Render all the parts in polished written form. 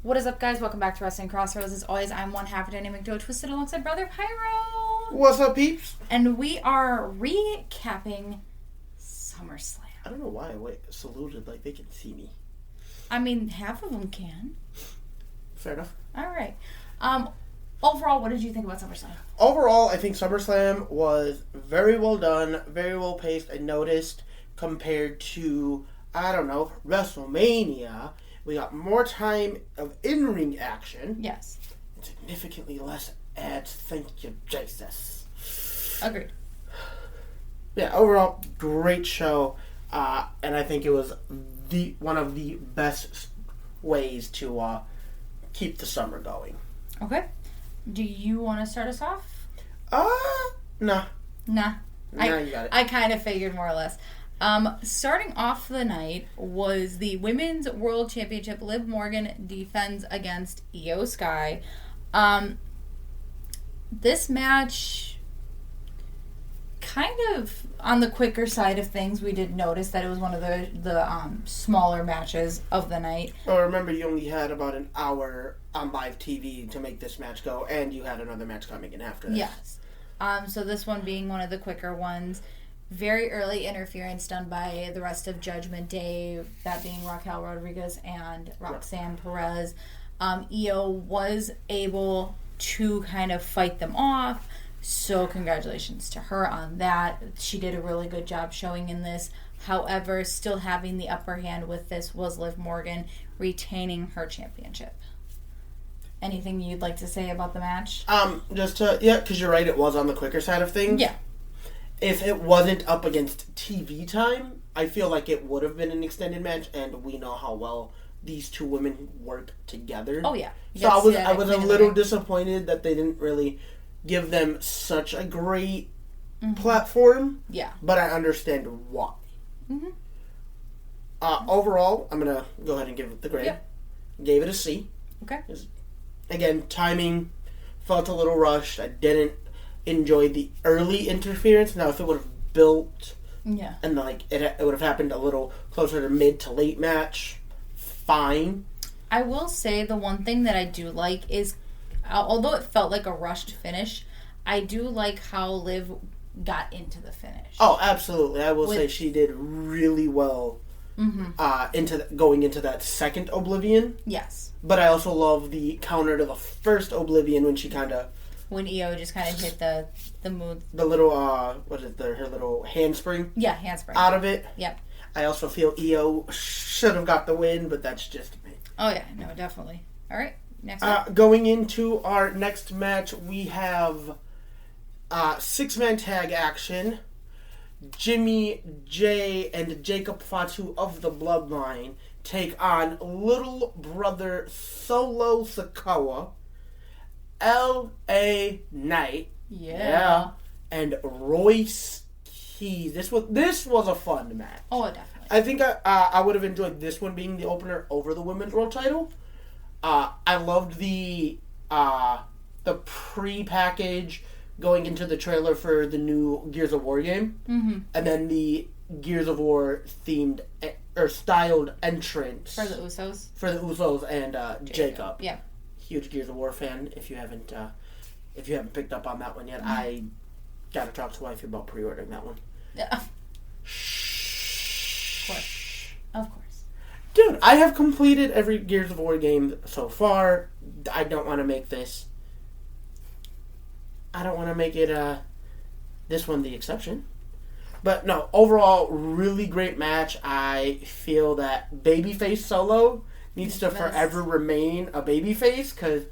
What is up, guys? Welcome back to Wrestling Crossroads. As always, I'm one half dynamic duo twisted alongside brother Pyro. What's up, peeps? And we are recapping SummerSlam. I don't know why I saluted like they can see me. I mean, half of them can. Fair enough. All right. Overall, what did you think about SummerSlam? Overall, I think SummerSlam was very well done, very well paced. I noticed compared to, WrestleMania, we got more time of in-ring action. Yes. And significantly less ads. Thank you, Jesus. Agreed. Yeah, overall, great show. And I think it was one of the best ways to keep the summer going. Okay. Do you want to start us off? Nah. Nah. You got it. I kind of figured more or less. Starting off the night was the Women's World Championship. Liv Morgan defends against IYO SKY. This match, kind of on the quicker side of things. We did notice that it was one of the smaller matches of the night. Well, remember, you only had about an hour on live TV to make this match go, and you had another match coming in after this. Yes. So this one being one of the quicker ones. Very early interference done by the rest of Judgment Day, that being Raquel Rodriguez and Roxanne Perez. IYO was able to kind of fight them off, so congratulations to her on that. She did a really good job showing in this. However, still having the upper hand with this was Liv Morgan retaining her championship. Anything you'd like to say about the match? Because you're right, it was on the quicker side of things. Yeah. If it wasn't up against TV time, I feel like it would have been an extended match, and we know how well these two women work together. Oh, yeah. So I was a little disappointed that they didn't really give them such a great platform. Yeah. But I understand why. Mm-hmm. Overall, I'm going to go ahead and give it the grade. Yep. Gave it a C. Okay. Again, timing felt a little rushed. I didn't enjoy the early interference. Now, if it would have built and it would have happened a little closer to mid to late match, fine. I will say the one thing that I do like is, although it felt like a rushed finish, I do like how Liv got into the finish. Oh, absolutely. I will say she did really well going into that second Oblivion. Yes. But I also love the counter to the first Oblivion when she kind of... When IYO just kind of hit the move. The little, her little handspring? Yeah, handspring. Out of it. Yep. I also feel IYO should have got the win, but that's just me. Oh, yeah. No, definitely. All right. Next up. Going into our next match, we have 6-man tag action. Jimmy, Jay, and Jacob Fatu of the Bloodline take on little brother Solo Sikoa, L.A. Knight, and Royce Keyes. This was a fun match. Oh, definitely. I think I would have enjoyed this one being the opener over the women's world title. I loved the pre-package going into the trailer for the new Gears of War game, and then the Gears of War themed or styled entrance for the Usos. And Jacob. Yeah. Huge Gears of War fan. If you haven't picked up on that one yet, I gotta talk to wifey about pre-ordering that one. Yeah. Of course. Dude, I have completed every Gears of War game so far. I don't want to make this. I don't want to make it this one the exception. But no, overall, really great match. I feel that babyface Solo needs to forever remain a babyface because,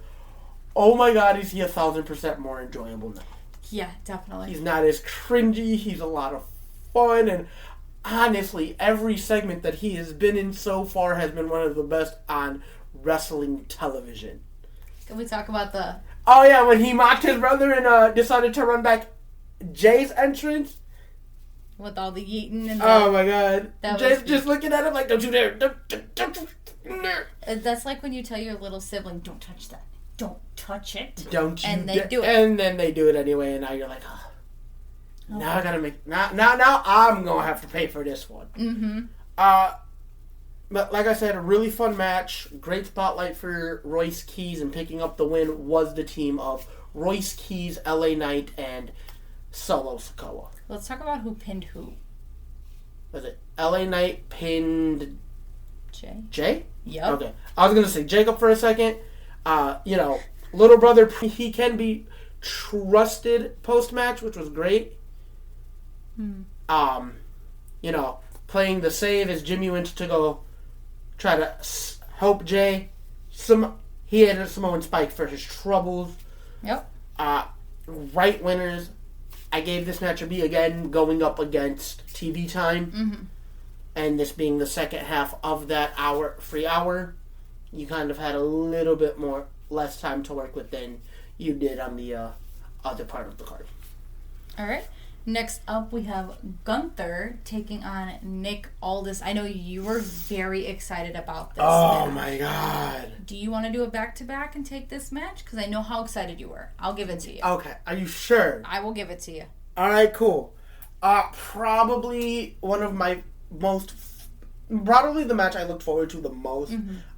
oh my god, is he 1,000% more enjoyable now. Yeah, definitely. He's not as cringy. He's a lot of fun. And honestly, every segment that he has been in so far has been one of the best on wrestling television. Can we talk about the... Oh yeah, when he mocked his brother and decided to run back Jay's entrance. With all the yeeting and oh my god. Jay's just looking at him like, don't you dare. Don't you dare. That's like when you tell your little sibling, don't touch that. Don't touch it. Don't you And they do it. And then they do it anyway, and now you're like, oh. Now I gotta make... Now I'm gonna have to pay for this one. Mm-hmm. But like I said, a really fun match. Great spotlight for Royce Keyes, and picking up the win was the team of Royce Keyes, LA Knight, and Solo Sikoa. Let's talk about who pinned who. Was it LA Knight pinned Jay? Yep. Okay. I was going to say Jacob for a second. Little brother, he can be trusted post-match, which was great. Playing the save as Jimmy went to go try to help Jay. He had a Samoan spike for his troubles. Yep. Right winners. I gave this match a B again, going up against TV time. Mm-hmm. And this being the second half of that free hour, you kind of had a little bit less time to work with than you did on the other part of the card. All right. Next up, we have Gunther taking on Nick Aldis. I know you were very excited about this match. My God. Do you want to do a back-to-back and take this match? Because I know how excited you were. I'll give it to you. Okay. Are you sure? I will give it to you. All right, cool. Probably one of my probably the match I looked forward to the most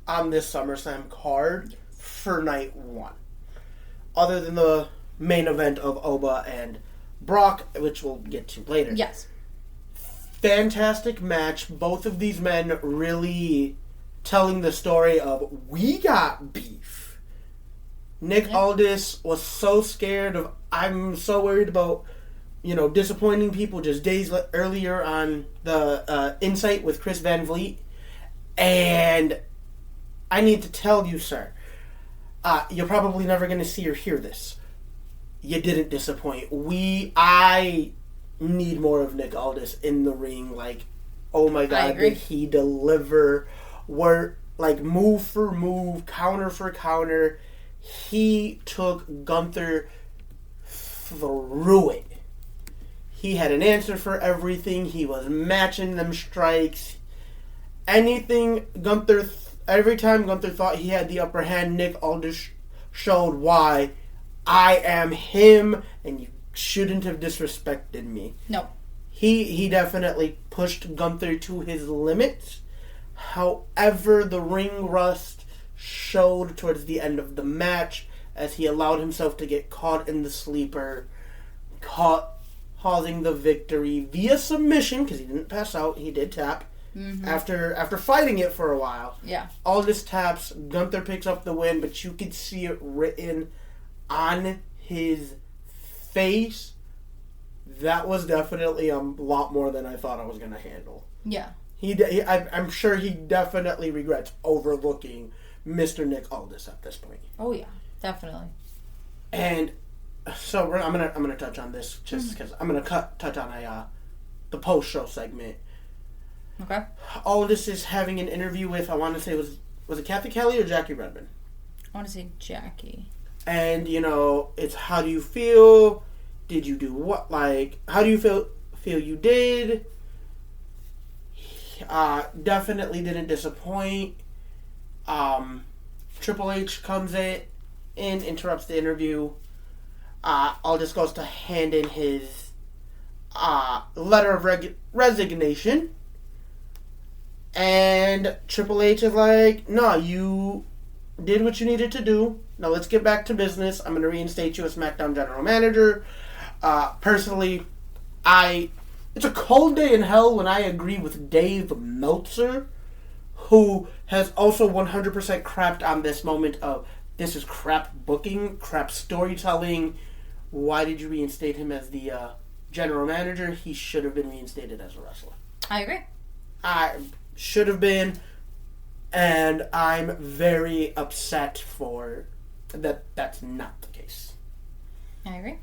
on this SummerSlam card for night one. Other than the main event of Oba and Brock, which we'll get to later. Yes. Fantastic match. Both of these men really telling the story of, we got beef. Nick Aldis was so scared of, I'm so worried about, disappointing people just days earlier on the Insight with Chris Van Vliet. And I need to tell you, sir, you're probably never going to see or hear this. You didn't disappoint. I need more of Nick Aldis in the ring. Like, oh my God, did he deliver? Move for move, counter for counter. He took Gunther through it. He had an answer for everything. He was matching them strikes. Every time Gunther thought he had the upper hand, Nick Aldis showed why. I am him, and you shouldn't have disrespected me. No. He definitely pushed Gunther to his limits. However, the ring rust showed towards the end of the match as he allowed himself to get caught in the sleeper, causing the victory via submission, because he didn't pass out, he did tap. Mm-hmm. After fighting it for a while. Yeah. Aldis taps, Gunther picks up the win, but you could see it written on his face. That was definitely a lot more than I thought I was going to handle. Yeah. I'm sure he definitely regrets overlooking Mr. Nick Aldis at this point. Oh yeah, definitely. And so I'm gonna touch on this just because I'm gonna touch on the post show segment. Okay. Aldis is having an interview with, I want to say was it Kathy Kelly or Jackie Redmond? I want to say Jackie. And it's how do you feel? Did you do what? How do you feel you did? Definitely didn't disappoint. Triple H comes in, interrupts the interview. Aldis goes to hand in his letter of resignation. And Triple H is like, no, you did what you needed to do. Now let's get back to business. I'm going to reinstate you as SmackDown General Manager. Personally, it's a cold day in hell when I agree with Dave Meltzer, who has also 100% crapped on this moment of, this is crap booking, crap storytelling. Why did you reinstate him as the general manager? He should have been reinstated as a wrestler. I agree. I should have been, and I'm very upset for that. That's not the case. I agree.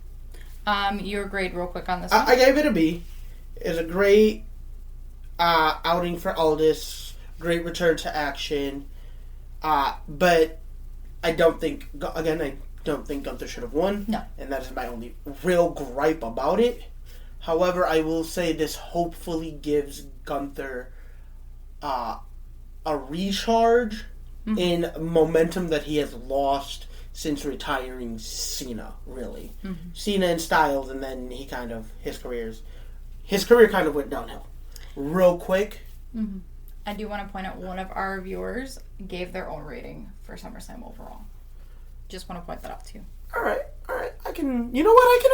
Your grade real quick on this one. I gave it a B. It's a great outing for Aldis. Great return to action. But I don't think Gunther should have won. No. And that is my only real gripe about it. However, I will say this hopefully gives Gunther a recharge in momentum that he has lost since retiring Cena, really. Mm-hmm. Cena and Styles, and then his career kind of went downhill. Real quick, I do want to point out one of our viewers gave their own rating for SummerSlam overall. Just want to point that out to you. All right. I can. You know what? I can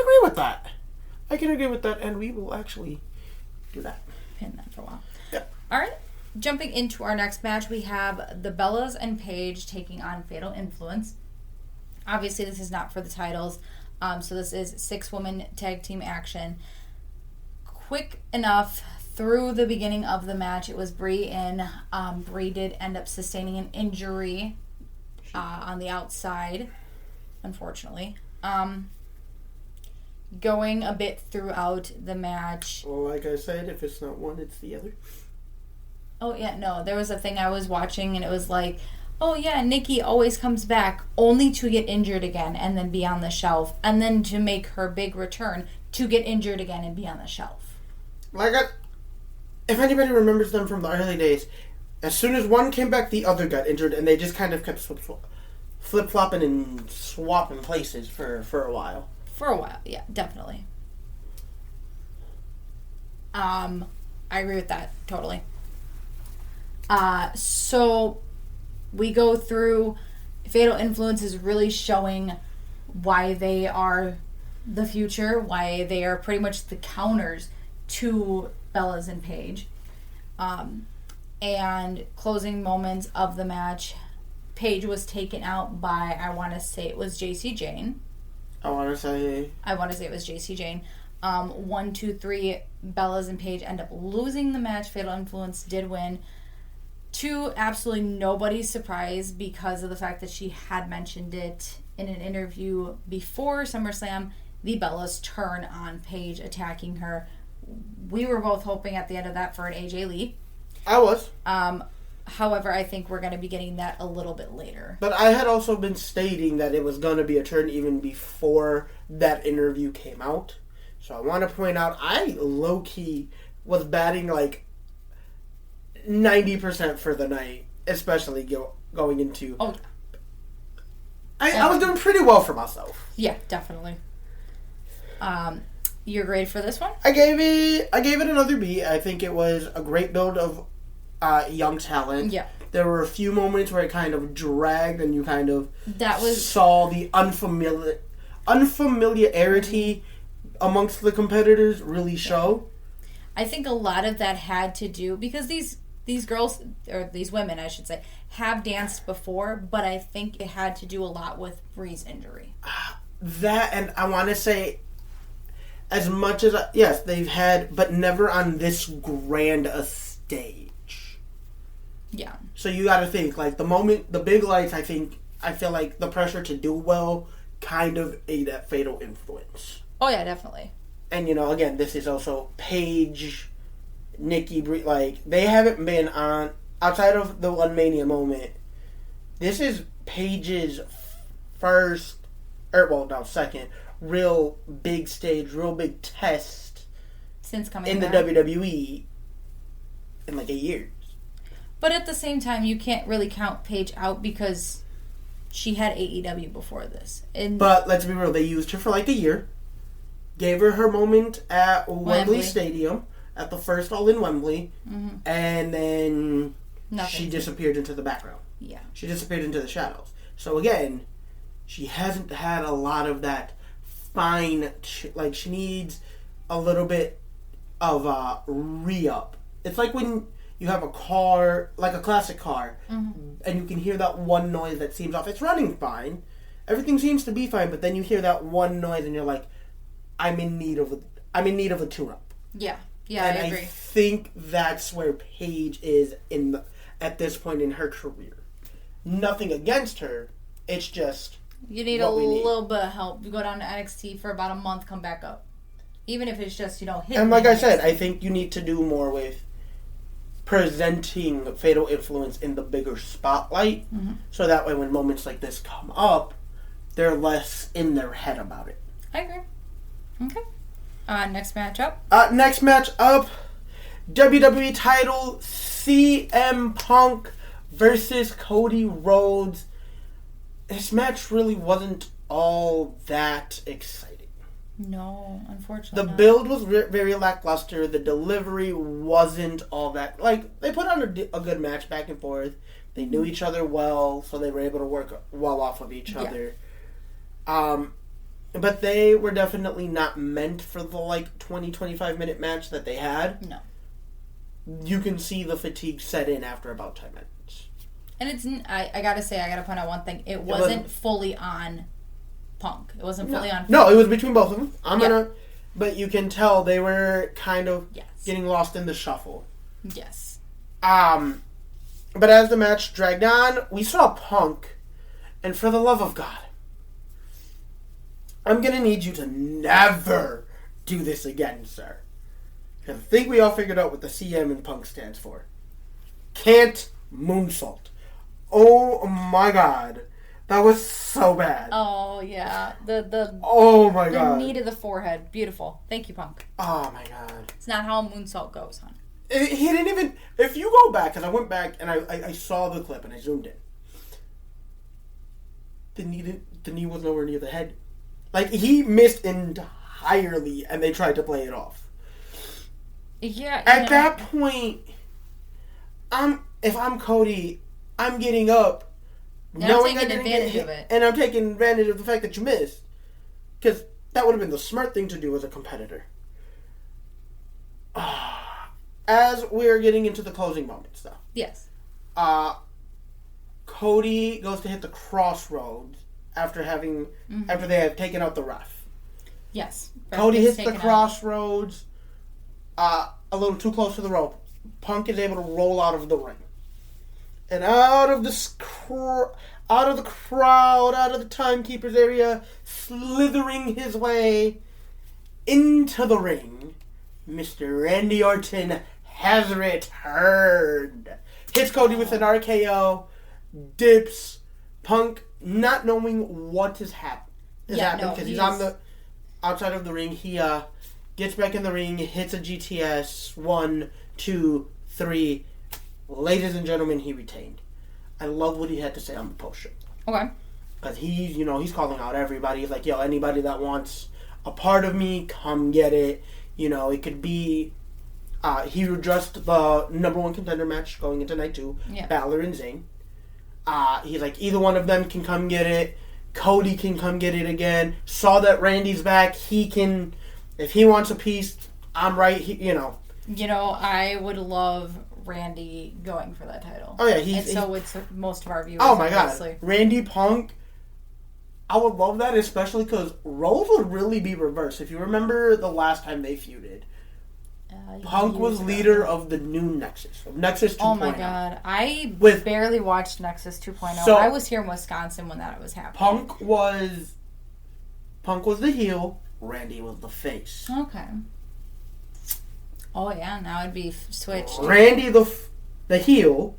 agree with that. And we will actually do that. Pin that for a while. Yep. All right. Jumping into our next match, we have the Bellas and Paige taking on Fatal Influence. Obviously, this is not for the titles. So this is 6-woman tag team action. Quick enough through the beginning of the match, it was Brie in. Brie did end up sustaining an injury on the outside, unfortunately. Going a bit throughout the match. Well, like I said, if it's not one, it's the other. Oh, yeah, no. There was a thing I was watching, and it was like, oh, yeah, Nikki always comes back only to get injured again and then be on the shelf, and then to make her big return to get injured again and be on the shelf. If anybody remembers them from the early days, as soon as one came back, the other got injured, and they just kind of kept flip-flopping and swapping places for a while. For a while, yeah, definitely. I agree with that, totally. So we go through. Fatal Influence is really showing why they are the future, why they are pretty much the counters to Bellas and Paige. And closing moments of the match, Paige was taken out by, I want to say it was JC Jane. I want to say it was JC Jane. 1, 2, 3, Bellas and Paige end up losing the match. Fatal Influence did win. To absolutely nobody's surprise, because of the fact that she had mentioned it in an interview before SummerSlam, the Bellas turn on Paige, attacking her. We were both hoping at the end of that for an AJ Lee. I was. However, I think we're going to be getting that a little bit later. But I had also been stating that it was going to be a turn even before that interview came out. So I want to point out, I low-key was batting like 90% for the night, especially going into... Oh, I was doing pretty well for myself. Yeah, definitely. Your grade for this one? I gave it another B. I think it was a great build of young talent. Yeah. There were a few moments where it kind of dragged and you kind of saw the unfamiliarity amongst the competitors really show. I think a lot of that had to do, because these girls, or these women, I should say, have danced before, but I think it had to do a lot with Brie's injury. That, and I want to say, as much as, yes, they've had, but never on this grand a stage. Yeah. So you got to think, like, the big lights, I feel like the pressure to do well kind of ate at Fatal Influence. Oh, yeah, definitely. And, again, this is also Paige, Nikki, Brie, like, they haven't been on, outside of the one Mania moment, this is Paige's second real big stage, real big test since coming in back. the WWE in like a year. But at the same time, you can't really count Paige out because she had AEW before this. But let's be real, they used her for like a year, gave her moment at Wembley Stadium, at the first All in Wembley, and then she disappeared into the background. Yeah. She disappeared into the shadows. So again, she hasn't had a lot of that fine, like she needs a little bit of a re-up. It's like when you have a car, like a classic car, and you can hear that one noise that seems off. It's running fine. Everything seems to be fine, but then you hear that one noise and you're like, I'm in need of a tune-up. Yeah. Yeah, I agree. I think that's where Paige is at this point in her career. Nothing against her. It's just you need a little bit of help. You go down to NXT for about a month, come back up. Even if it's just, hitting. And like I said, I think you need to do more with presenting Fatal Influence in the bigger spotlight. So that way when moments like this come up, they're less in their head about it. I agree. Okay. Next match up. WWE title, CM Punk versus Cody Rhodes. This match really wasn't all that exciting. No, unfortunately The build was very lackluster. The delivery wasn't all that... Like, they put on a good match back and forth. They knew each other well, so they were able to work well off of each other. But they were definitely not meant for the, 20-25 minute match that they had. No. You can see the fatigue set in after about 10 minutes. And it's... I gotta say, I gotta point out one thing. It wasn't fully on Punk. It wasn't fully on... No, it was between both of them. But you can tell they were kind of getting lost in the shuffle. Yes. But as the match dragged on, we saw Punk, and for the love of God, I'm gonna need you to never do this again, sir. Because I think we all figured out what the CM in Punk stands for. Can't moonsault. Oh my God. That was so bad. Oh, yeah. Oh my God. The knee to the forehead. Beautiful. Thank you, Punk. Oh my God. It's not how a moonsault goes, hon. He didn't even... If you go back, because I went back and I saw the clip and I zoomed in. The knee was nowhere near the head. Like, he missed entirely and they tried to play it off. Yeah. At that point, if I'm Cody, I'm getting up. Knowing I didn't get hit, of it. And I'm taking advantage of the fact that you missed. Because that would have been the smart thing to do as a competitor. As we're getting into the closing moments, though. Yes. Cody goes to hit the crossroads after they have taken out the ref. Yes. Cody hits the crossroads a little too close to the rope. Punk is able to roll out of the ring. And out of the crowd, out of the timekeeper's area, slithering his way into the ring, Mr. Randy Orton has returned. Hits Cody with an RKO, dips, Punk not knowing what is happening because he's on the outside of the ring. He gets back in the ring, hits a GTS, 1, 2, 3. Ladies and gentlemen, he retained. I love what he had to say on the post show. Okay. Because he's calling out everybody. He's like, yo, anybody that wants a part of me, come get it. It could be... he addressed the number 1 contender match going into night 2. Yeah. Balor and Zayn. He's like, either one of them can come get it. Cody can come get it again. Saw that Randy's back. He can... If he wants a piece, I'm right. I would love Randy going for that title. Oh, yeah. So would most of our viewers. Oh, my obviously. God. Randy Punk... I would love that, especially because roles would really be reversed. If you remember the last time they feuded, Punk was leader of the new Nexus, of Nexus 2.0. Oh my God. I barely watched Nexus 2.0. So, I was here in Wisconsin when that was happening. Punk was the heel, Randy was the face. Okay. Oh yeah, now it'd be switched. Randy the heel,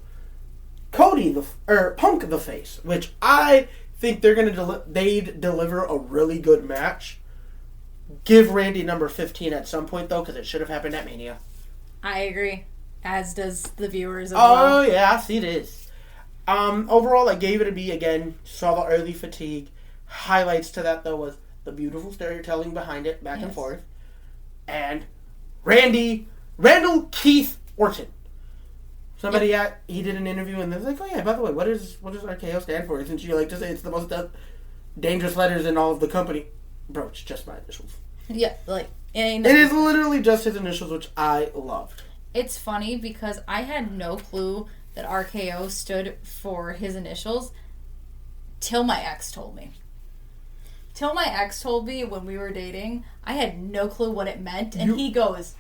Cody Punk the face, which I think they're gonna they'd deliver a really good match. Give Randy number 15 at some point though, because it should have happened at Mania. I agree, as does the viewers as well. Oh yeah, I see this. Overall, I gave it a B again. Saw the early fatigue. Highlights to that though was the beautiful storytelling behind it, back and forth, and Randall Keith Orton. Somebody he did an interview and they're like, oh yeah, by the way, what does RKO stand for? Isn't she like to say it's the most dangerous letters in all of the company? Bro, it's just my initials. Yeah, it is literally just his initials, which I loved. It's funny because I had no clue that RKO stood for his initials till my ex told me. Till my ex told me when we were dating, I had no clue what it meant, and he goes,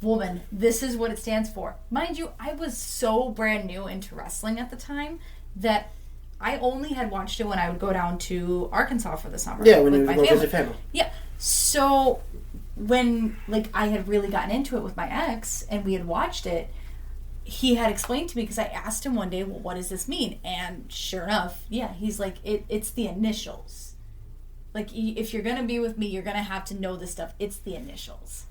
woman, this is what it stands for. Mind you, I was so brand new into wrestling at the time that I only had watched it when I would go down to Arkansas for the summer. Yeah, when you would go visit family. Yeah. So when I had really gotten into it with my ex and we had watched it, he had explained to me because I asked him one day, well, what does this mean? And sure enough, he's like, it's the initials. If you're going to be with me, you're going to have to know this stuff. It's the initials.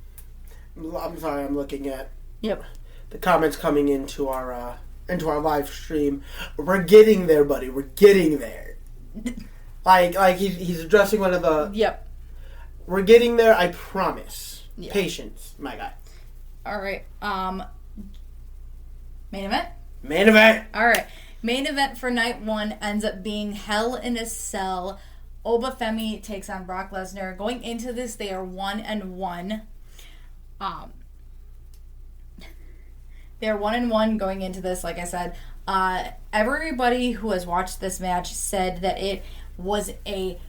I'm sorry, I'm looking at the comments coming into our live stream. We're getting there, buddy. We're getting there. He's addressing one of the... Yep. We're getting there, I promise. Yeah. Patience, my guy. All right. Main event? Main event. All right. Main event for night 1 ends up being Hell in a Cell. Oba Femi takes on Brock Lesnar. Going into this, they are 1-1. They're 1-1 going into this, like I said. Everybody who has watched this match said that it was a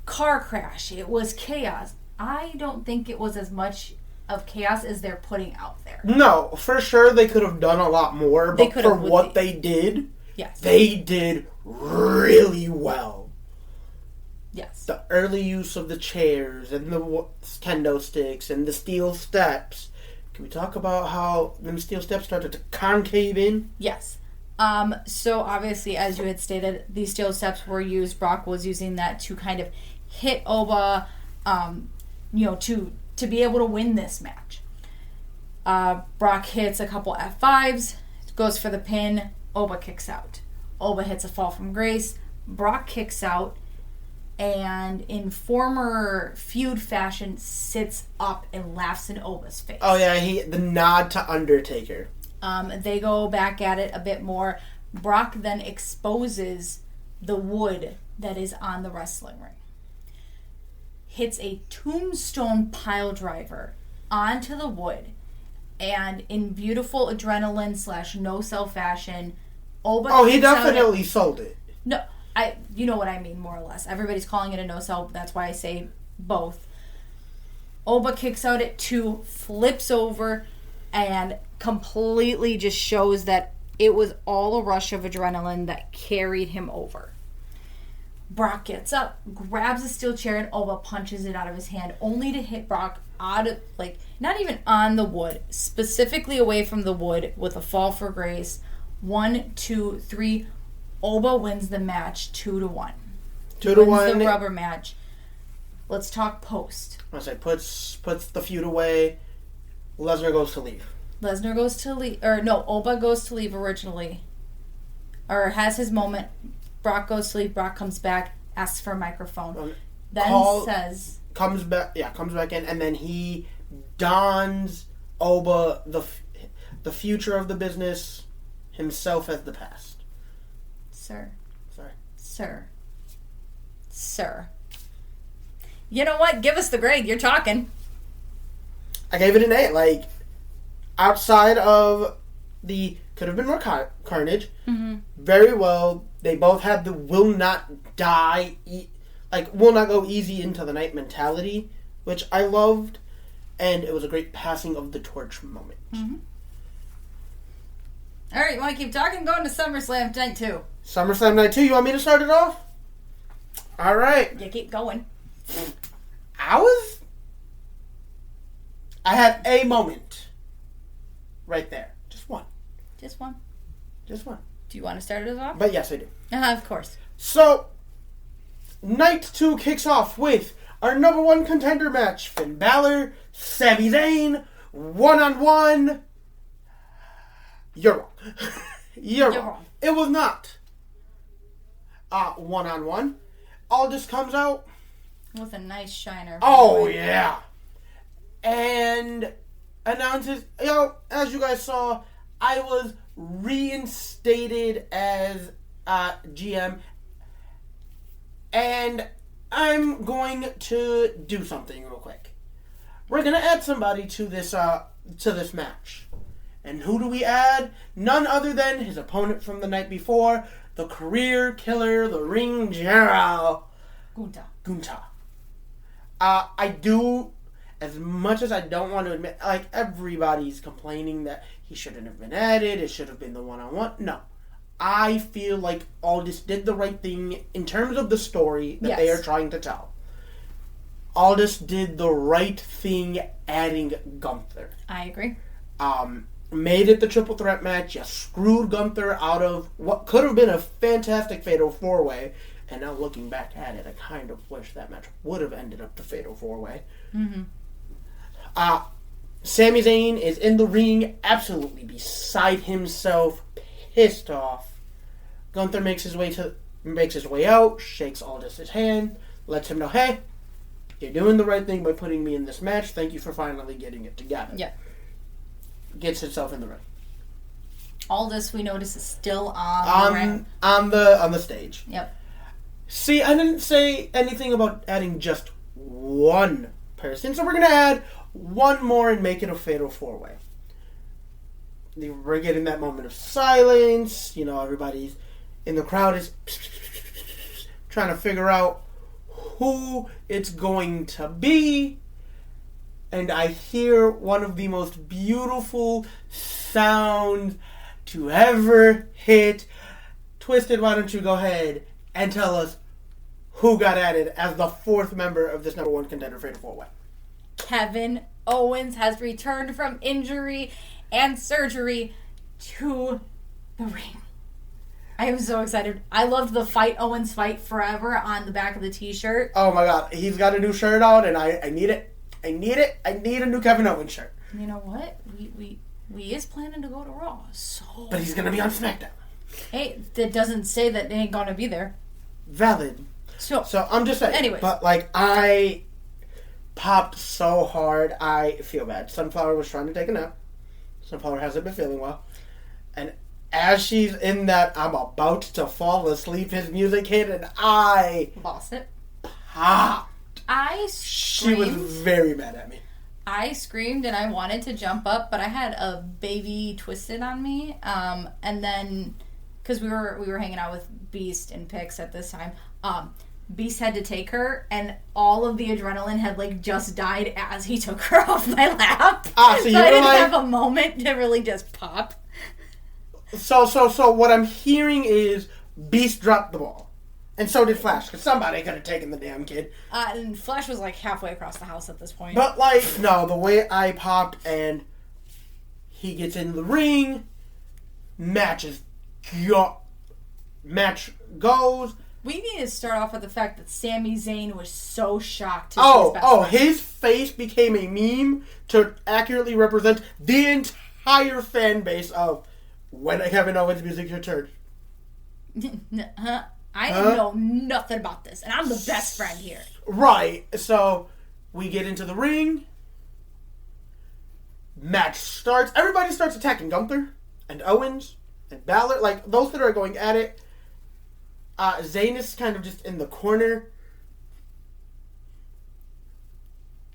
car crash. It was chaos. I don't think it was as much of chaos as they're putting out there. No, for sure they could have done a lot more, but for what they did, yes, they did really well. Yes. The early use of the chairs and the kendo sticks and the steel steps. Can we talk about how them steel steps started to concave in? Yes. So obviously, as you had stated, these steel steps were used. Brock was using that to kind of hit Oba, to be able to win this match. Brock hits a couple F5s, goes for the pin, Oba kicks out. Oba hits a fall from grace, Brock kicks out, and in former feud fashion, sits up and laughs in Oba's face. Oh yeah, the nod to Undertaker. They go back at it a bit more. Brock then exposes the wood that is on the wrestling ring. Hits a tombstone pile driver onto the wood, and in beautiful adrenaline / no-sell fashion, Oba... Oh, he definitely sold it. No, you know what I mean, more or less. Everybody's calling it a no-sell, that's why I say both. Oba kicks out at 2, flips over, and completely just shows that it was all a rush of adrenaline that carried him over. Brock gets up, grabs a steel chair, and Oba punches it out of his hand, only to hit Brock out of, not even on the wood, specifically away from the wood with a fall for grace. 1, 2, 3. Oba wins the match 2-1. 2-1. Wins the rubber match. Let's talk post. I say puts the feud away. Lesnar goes to leave. Oba goes to leave originally. Or has his moment. Brock goes to leave. Brock comes back, asks for a microphone. Comes back in, and then he dons Oba the future of the business, himself as the past. Sir. Sorry. Sir. You know what? Give us the grade. You're talking. I gave it an 8. Outside of the could have been more carnage. Mm-hmm. Very well. They both had the will not go easy into the night mentality, which I loved, and it was a great passing of the torch moment. Mm-hmm. All right, you want to keep talking? Going to SummerSlam night 2. SummerSlam night 2. You want me to start it off? All right. You keep going. I had a moment right there. Just one. Do you want to start it off? But yes, I do. Of course. So, night 2 kicks off with our number 1 contender match. Finn Balor, Sami Zayn, 1-on-1. You're wrong. You're wrong. It was not 1-on-1. Aldis comes out. With a nice shiner. Oh, yeah. And announces, as you guys saw, I was reinstated as GM. And I'm going to do something real quick. We're going to add somebody to this match. And who do we add? None other than his opponent from the night before, the career killer, the ring general, Gunther. I do, as much as I don't want to admit, everybody's complaining that he shouldn't have been added, it should have been the one-on-one. No. I feel like Aldis did the right thing in terms of the story that they are trying to tell. Aldis did the right thing adding Gunther. I agree. Made it the triple threat match. You screwed Gunther out of what could have been a fantastic fatal 4-way. And now looking back at it, I kind of wish that match would have ended up the fatal 4-way. Mm-hmm. Sami Zayn is in the ring, absolutely beside himself, pissed off. Gunther makes his way out, shakes Aldis' hand, lets him know, hey, You're doing the right thing by putting me in this match. Thank you for finally getting it together. Yeah. Gets himself in the ring. Aldis, we notice, is still on the ring. On the stage. Yep. See, I didn't say anything about adding just one person, so we're going to add one more and make it a fatal four-way. We're getting that moment of silence. You know, everybody's in the crowd is trying to figure out who it's going to be. And I hear one of the most beautiful sounds to ever hit. Twisted, why don't you go ahead and tell us who got added as the fourth member of this number one contender Fatal 4-Way. Kevin Owens has returned from injury and surgery to the ring. I am so excited. I loved the Fight Owens Fight Forever on the back of the t-shirt. Oh my god, he's got a new shirt out and I need it. I need it. I need a new Kevin Owens shirt. You know what? We is planning to go to Raw, so... But he's going to be on SmackDown. Hey, that doesn't say that they ain't going to be there. Valid. So I'm just saying. Anyways. But, like, I popped so hard, I feel bad. Sunflower was trying to take a nap. Sunflower hasn't been feeling well. And as she's in that I'm about to fall asleep, his music hit, and I... Lost it. Popped. I screamed. She was very mad at me. I screamed and I wanted to jump up, but I had a baby Twisted on me. And then, because we were hanging out with Beast and Pix at this time, Beast had to take her, and all of the adrenaline had like just died as he took her off my lap. So I didn't have a moment to really just pop. So what I'm hearing is Beast dropped the ball. And so did Flash, because somebody could have taken the damn kid. And Flash was like halfway across the house at this point. But like, no, the way I popped and he gets in the ring, match goes. We need to start off with the fact that Sami Zayn was so shocked to see his best friend. His face became a meme to accurately represent the entire fan base of when Kevin Owens' music returned. I didn't know nothing about this, and I'm the best friend here. Right. So, we get into the ring. Match starts. Everybody starts attacking Gunther and Owens and Balor. Like, those that are going at it. Zayn is kind of just in the corner.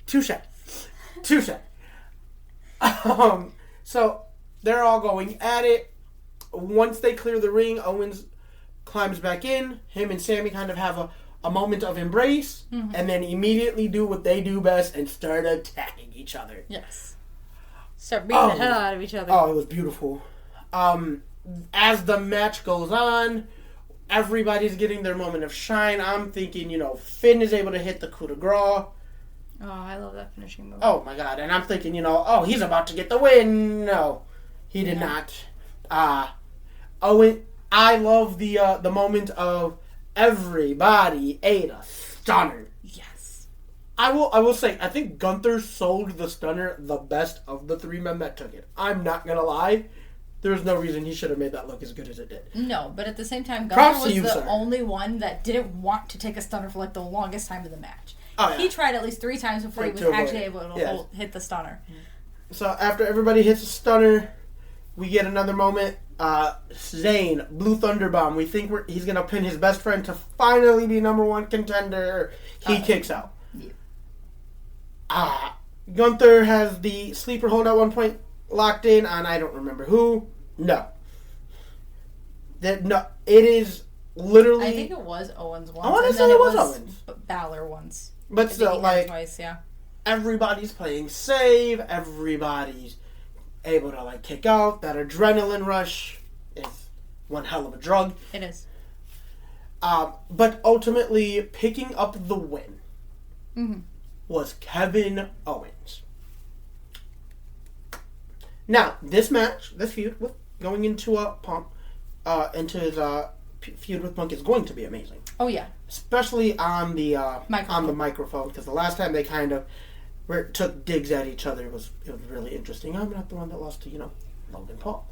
Touche. So, they're all going at it. Once they clear the ring, Owens climbs back in. Him and Sami kind of have a moment of embrace, and then immediately do what they do best and start attacking each other. Yes. Start beating the hell out of each other. Oh, it was beautiful. As the match goes on, everybody's getting their moment of shine. I'm thinking, Finn is able to hit the coup de grace. Oh, I love that finishing move. Oh my god. And I'm thinking, he's about to get the win. No, he did not. Owen... I love the moment of everybody ate a stunner. Yes. I will say, I think Gunther sold the stunner the best of the three men that took it. I'm not going to lie. There's no reason he should have made that look as good as it did. No, but at the same time, Gunther was the only one that didn't want to take a stunner for like the longest time of the match. Oh, yeah. He tried at least 3 times before he was actually able to hit the stunner. So after everybody hits a stunner, we get another moment. Zayn, Blue Thunder Bomb. We think he's going to pin his best friend to finally be number one contender. He kicks out. Yeah. Gunther has the sleeper hold at one point locked in on I don't remember who. No. It is literally... I think it was Owens once. I want to say it was Owens. Balor once. But still, like... Twice, yeah. Everybody's playing save. Everybody's able to kick out. That adrenaline rush is one hell of a drug. It is. But ultimately, picking up the win was Kevin Owens. Now, this feud with going into his feud with Punk is going to be amazing. Oh yeah, especially on the microphone, because the last time they kind of took digs at each other, it was really interesting. I'm not the one that lost to Logan Paul,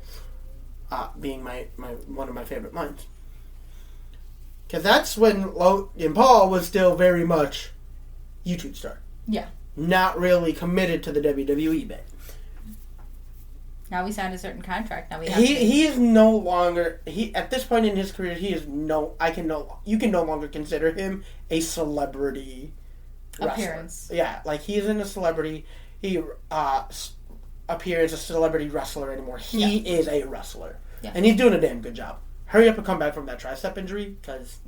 being my one of my favorite lines, because that's when Logan Paul was still very much YouTube star. Yeah. Not really committed to the WWE bit. Now we signed a certain contract. Now we have he is no longer at this point in his career. You can no longer consider him a celebrity appearance. Wrestler. Yeah, like he isn't a celebrity. He appears a celebrity wrestler anymore. He is a wrestler, and he's doing a damn good job. Hurry up and come back from that tricep injury, because,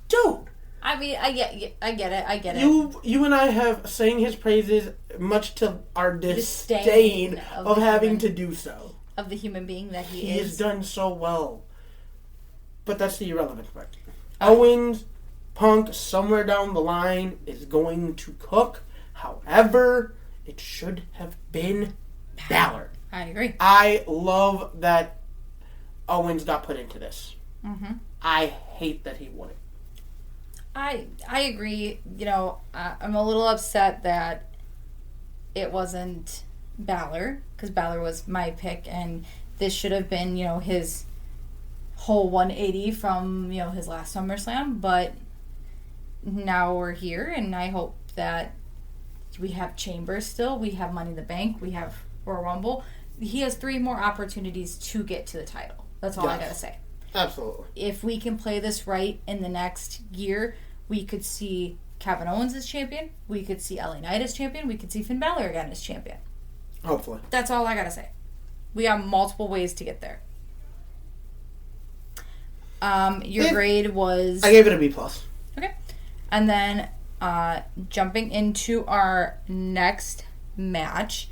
dude. I mean, I get it. You and I have sang his praises much to our disdain of having to do so. Of the human being that he is. He has done so well. But that's the irrelevant part. Owens, Punk, somewhere down the line, is going to cook. However, it should have been Balor. I agree. I love that Owens got put into this. Mm-hmm. I hate that he won it. I agree. You know, I'm a little upset that it wasn't Balor, because Balor was my pick, and this should have been, you know, his whole 180 from, you know, his last SummerSlam. But now we're here, and I hope that we have Chambers still. We have Money in the Bank. We have Royal Rumble. He has 3 more opportunities to get to the title. That's all I gotta say. Absolutely. If we can play this right in the next year, we could see Kevin Owens as champion. We could see LA Knight as champion. We could see Finn Balor again as champion. Hopefully. That's all I gotta say. We have multiple ways to get there. Your grade was... I gave it a B+. Okay. And then jumping into our next match,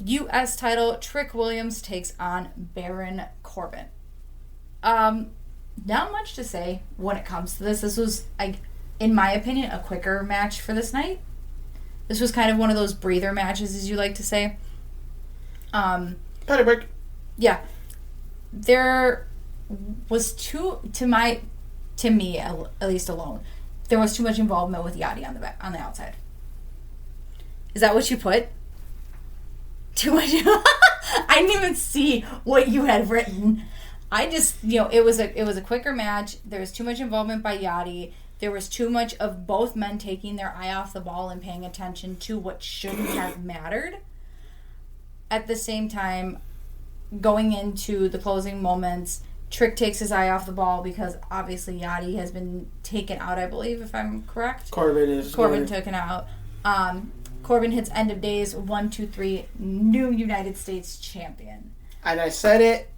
U.S. title, Trick Williams takes on Baron Corbin. Not much to say when it comes to this. This was, in my opinion, a quicker match for this night. This was kind of one of those breather matches, as you like to say. Patty break. Yeah. There was to me, at least alone, there was too much involvement with Yachty on the outside. Is that what you put? Too much. I didn't even see what you had written. I just, you know, it was a quicker match. There was too much involvement by Yachty. There was too much of both men taking their eye off the ball and paying attention to what shouldn't have mattered. At the same time, going into the closing moments, Trick takes his eye off the ball because obviously Yachty has been taken out, I believe, if I'm correct. Corbin taken out. Corbin hits end of days, 1, 2, 3, new United States champion. And I said it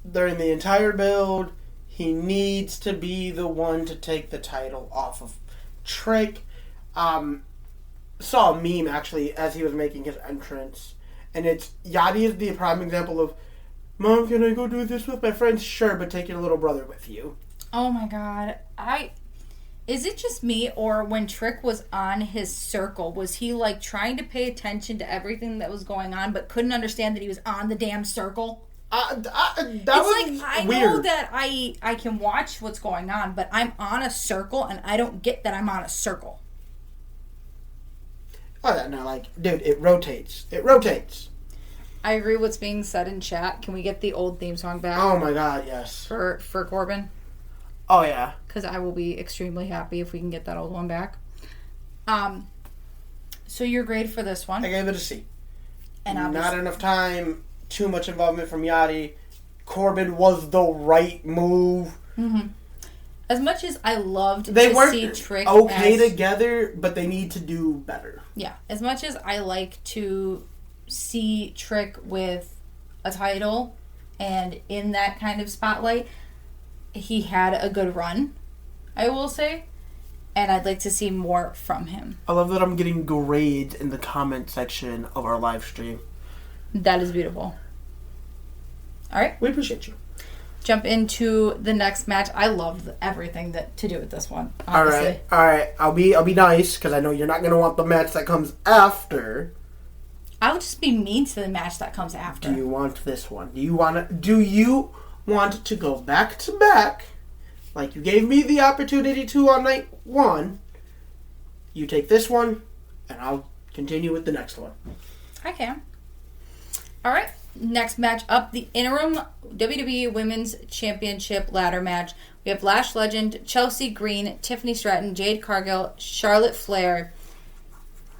during the entire build. He needs to be the one to take the title off of Trick. Saw a meme, actually, as he was making his entrance. And it's, Yachty is the prime example of, Mom, can I go do this with my friends? Sure, but take your little brother with you. Oh my god. Is it just me, or when Trick was on his circle, was he like trying to pay attention to everything that was going on, but couldn't understand that he was on the damn circle? That was like, I weird. know that I can watch what's going on, but I'm on a circle, and I don't get that I'm on a circle. Oh, no, like, dude, it rotates. It rotates. I agree with what's being said in chat. Can we get the old theme song back? Oh my god, yes. For Corbin? Oh, yeah. Because I will be extremely happy if we can get that old one back. So your grade for this one? I gave it a C. And not enough time, too much involvement from Yachty. Corbin was the right move. Mm-hmm. As much as I loved they to see Trick together, but they need to do better. Yeah. As much as I like to see Trick with a title and in that kind of spotlight, he had a good run, I will say, and I'd like to see more from him. I love that I'm getting grades in the comment section of our live stream. That is beautiful. All right. We appreciate you. Jump into the next match. I loved everything to do with this one, honestly. All right. I'll be nice, because I know you're not going to want the match that comes after. I'll just be mean to the match that comes after. Do you want this one? Do you want to go back to back, like you gave me the opportunity to on night 1? You take this one, and I'll continue with the next one. I can. All right. Next match up, the interim WWE Women's Championship ladder match. We have Lash Legend, Chelsea Green, Tiffany Stratton, Jade Cargill, Charlotte Flair.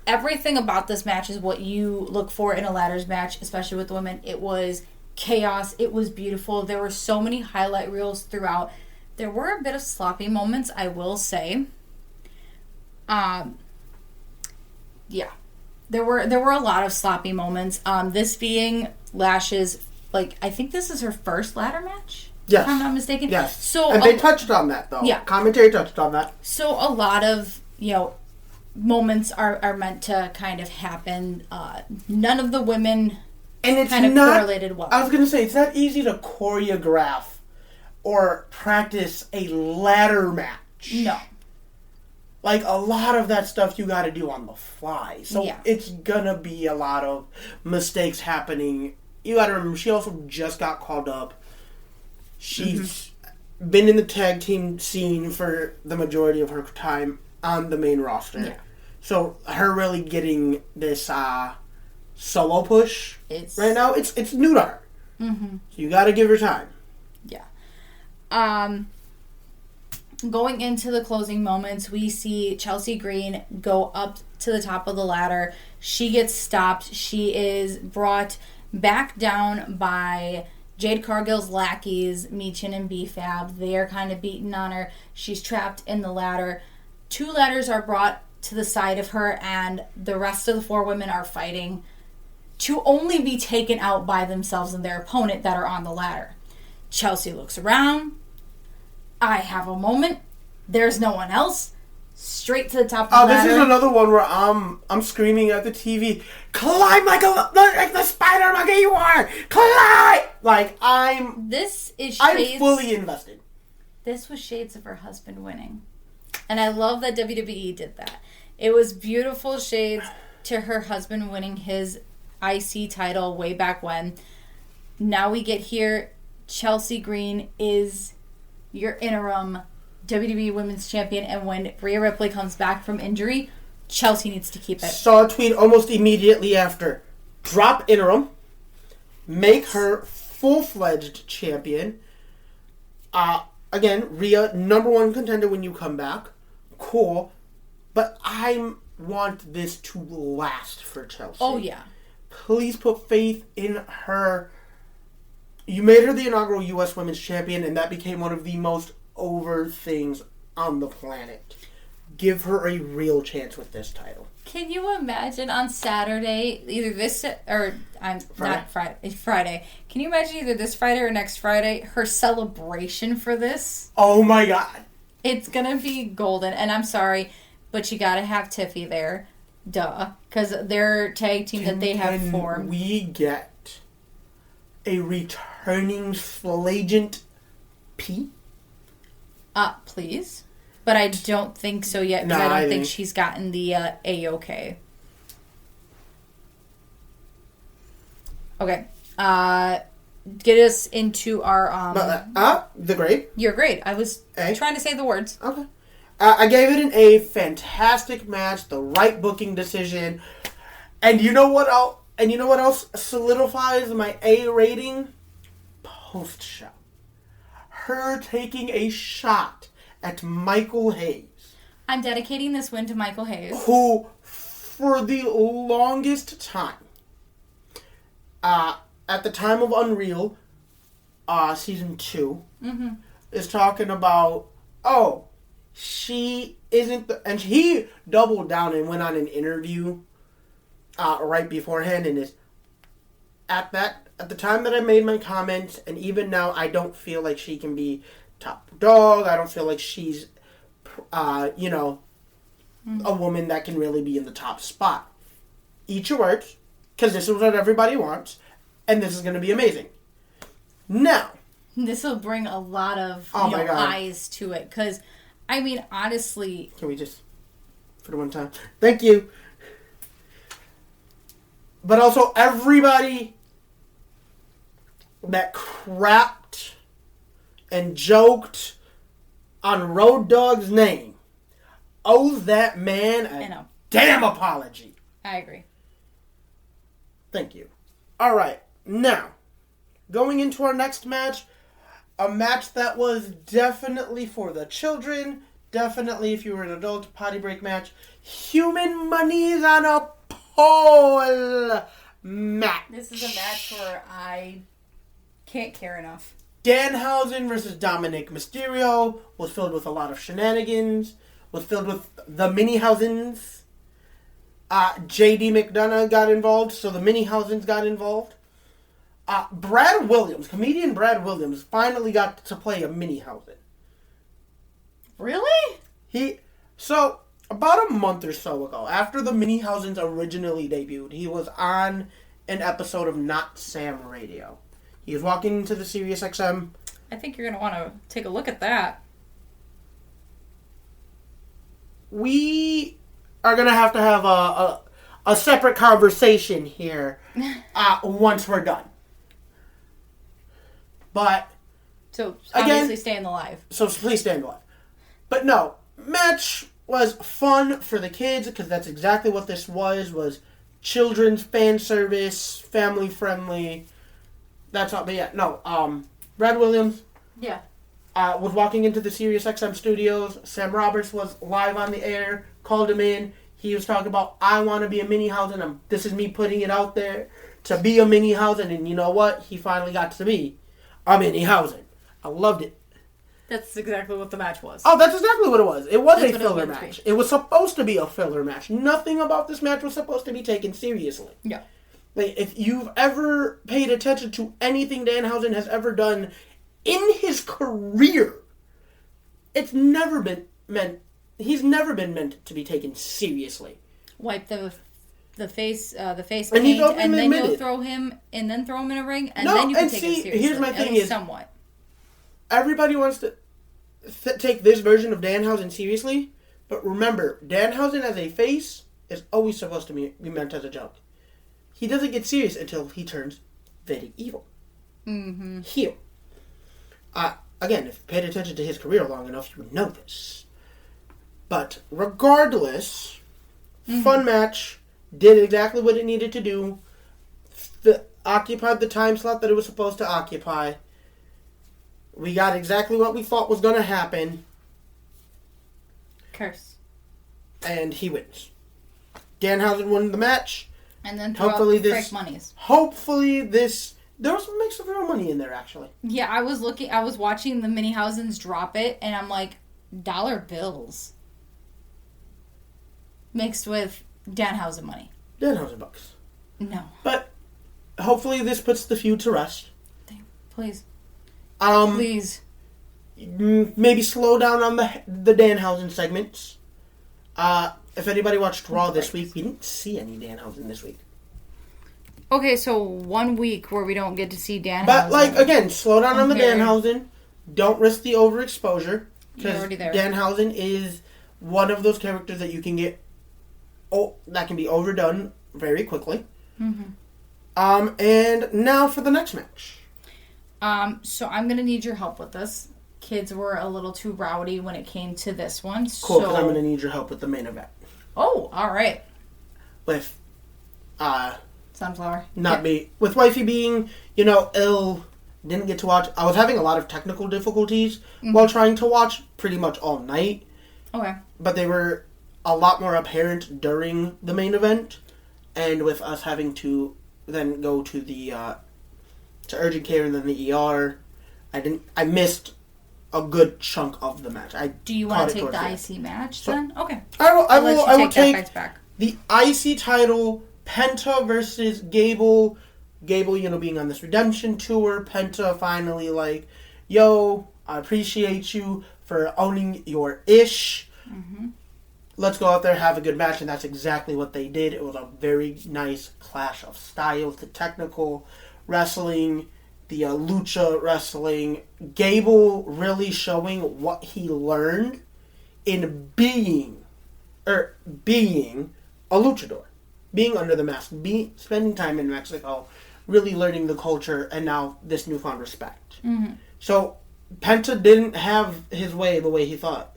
Everything about this match is what you look for in a ladders match, especially with the women. It was chaos. It was beautiful. There were so many highlight reels throughout. There were a bit of sloppy moments, I will say. Yeah. There were a lot of sloppy moments. This being Lash's, I think this is her first ladder match? Yes. If I'm not mistaken. Yes. So and they touched on that, though. Yeah. Commentary touched on that. So a lot of, moments are meant to kind of happen. None of the women and it's kind of correlated well. I was going to say, it's not easy to choreograph or practice a ladder match. No. A lot of that stuff you got to do on the fly. So yeah. It's going to be a lot of mistakes happening. You got to remember, she also just got called up. She's been in the tag team scene for the majority of her time on the main roster. Yeah. So her really getting this solo push right now, it's new to her. Mm-hmm. So you got to give her time. Yeah. Going into the closing moments, we see Chelsea Green go up to the top of the ladder. She gets stopped. She is brought back down by Jade Cargill's lackeys, Michin and B-Fab. They are kind of beating on her. She's trapped in the ladder. 2 ladders are brought to the side of her, and the rest of the 4 women are fighting to only be taken out by themselves and their opponent that are on the ladder. Chelsea looks around. I have a moment. There's no one else. Straight to the top of the ladder. This is another one where I'm screaming at the TV, climb like the spider monkey you are! Climb! I'm fully invested. This was shades of her husband winning. And I love that WWE did that. It was beautiful shades to her husband winning his IC title way back when. Now we get here. Chelsea Green is your interim WWE Women's Champion, and when Rhea Ripley comes back from injury, Chelsea needs to keep it. Saw a tweet almost immediately after. Drop interim. Make her full-fledged champion. Again, Rhea, number 1 contender when you come back. Cool. But I want this to last for Chelsea. Oh, yeah. Please put faith in her. You made her the inaugural U.S. Women's Champion, and that became one of the most over things on the planet. Give her a real chance with this title. Can you imagine on Saturday, either this or Friday? Can you imagine either this Friday or next Friday, her celebration for this? Oh my God. It's going to be golden, and I'm sorry, but you got to have Tiffy there. Duh. Because their tag team that they have formed. We get a returning Flagent P? Please. But I don't think so yet, because I don't think she's gotten the A-OK. Okay. Get us into our... the grade? Your grade. I was trying to say the words. Okay. I gave it an A. Fantastic match. The right booking decision. And you know what else solidifies my A rating? Post-show. Her taking a shot at Michael Hayes. I'm dedicating this win to Michael Hayes. Who, for the longest time, at the time of Unreal, Season 2, is talking about, she isn't and he doubled down and went on an interview right beforehand, and is at the time that I made my comments, and even now, I don't feel like she can be top dog. I don't feel like she's, a woman that can really be in the top spot. Eat your words, because this is what everybody wants, and this is going to be amazing. Now. This will bring a lot of eyes to it, because, honestly... Can we just, for the one time? Thank you. But also, everybody that crapped and joked on Road Dogg's name owes that man damn apology. I agree. Thank you. All right. Now, going into our next match, a match that was definitely for the children, definitely if you were an adult, potty break match. Human Monies on a Pole match. This is a match where I can't care enough. Danhausen versus Dominik Mysterio was filled with a lot of shenanigans, was filled with the Mini-Hausens. J.D. McDonough got involved, so the Mini-Hausens got involved. Brad Williams, comedian Brad Williams, finally got to play a Mini-Hausen. Really? So, about a month or so ago, after the Mini-Hausens originally debuted, he was on an episode of Not Sam Radio. He was walking into the Sirius XM. I think you're going to want to take a look at that. We are going to have a separate conversation here once we're done. But, so, obviously staying alive. So, please stay alive. But no, match was fun for the kids, because that's exactly what this was children's fan service, family friendly. That's all. But yeah, no. Brad Williams. Yeah. Was walking into the Sirius XM studios. Sam Roberts was live on the air. Called him in. He was talking about, I want to be a Mini-Hausen. This is me putting it out there to be a Mini-Hausen. And you know what? He finally got to be a Mini-Hausen. I loved it. That's exactly what the match was. Oh, that's exactly what it was. It was a filler match. It was supposed to be a filler match. Nothing about this match was supposed to be taken seriously. Yeah. Like, if you've ever paid attention to anything Danhausen has ever done in his career, it's never been meant. He's never been meant to be taken seriously. Wipe the face and paint, and then you'll throw him in a ring, and then you can take it seriously. Here's my thing: is somewhat. Everybody wants to take this version of Danhausen seriously, but remember, Danhausen as a face is always supposed to be meant as a joke. He doesn't get serious until he turns very evil. Mm-hmm. Heel. Again, if you paid attention to his career long enough, you would know this. But regardless, fun match, did exactly what it needed to do, occupied the time slot that it was supposed to occupy. We got exactly what we thought was going to happen. Curse. And he wins. Danhausen won the match. And then throw out fake monies. Hopefully this... There was some mix of real money in there, actually. Yeah, I was watching the Mini-Hausens drop it, and I'm like, dollar bills. Mixed with Danhausen money. Danhausen bucks. No. But hopefully this puts the feud to rest. Please. Please. Maybe slow down on the Danhausen segments. If anybody watched Raw this week, we didn't see any Danhausen this week. Okay, so 1 week where we don't get to see Danhausen. But, again, slow down on the Danhausen. Don't risk the overexposure. You're already there. Danhausen is one of those characters that you can get... that can be overdone very quickly. Mm-hmm. And now for the next match. So I'm going to need your help with this. Kids were a little too rowdy when it came to this one. Cool, because I'm going to need your help with the main event. Oh, all right. With, Sunflower. With Wifey being, ill, didn't get to watch. I was having a lot of technical difficulties while trying to watch pretty much all night. Okay. But they were a lot more apparent during the main event. And with us having to then go to the, to urgent care and then the ER, I missed a good chunk of the match. Do you want to take the IC match then? Okay. I will take the IC title, Penta versus Gable. Gable, being on this redemption tour. Penta finally yo, I appreciate you for owning your ish. Mm-hmm. Let's go out there, have a good match, and that's exactly what they did. It was a very nice clash of styles. The technical wrestling, the lucha wrestling. Gable really showing what he learned in being a luchador. Being under the mask, spending time in Mexico, really learning the culture, and now this newfound respect. Mm-hmm. So, Penta didn't have his way the way he thought.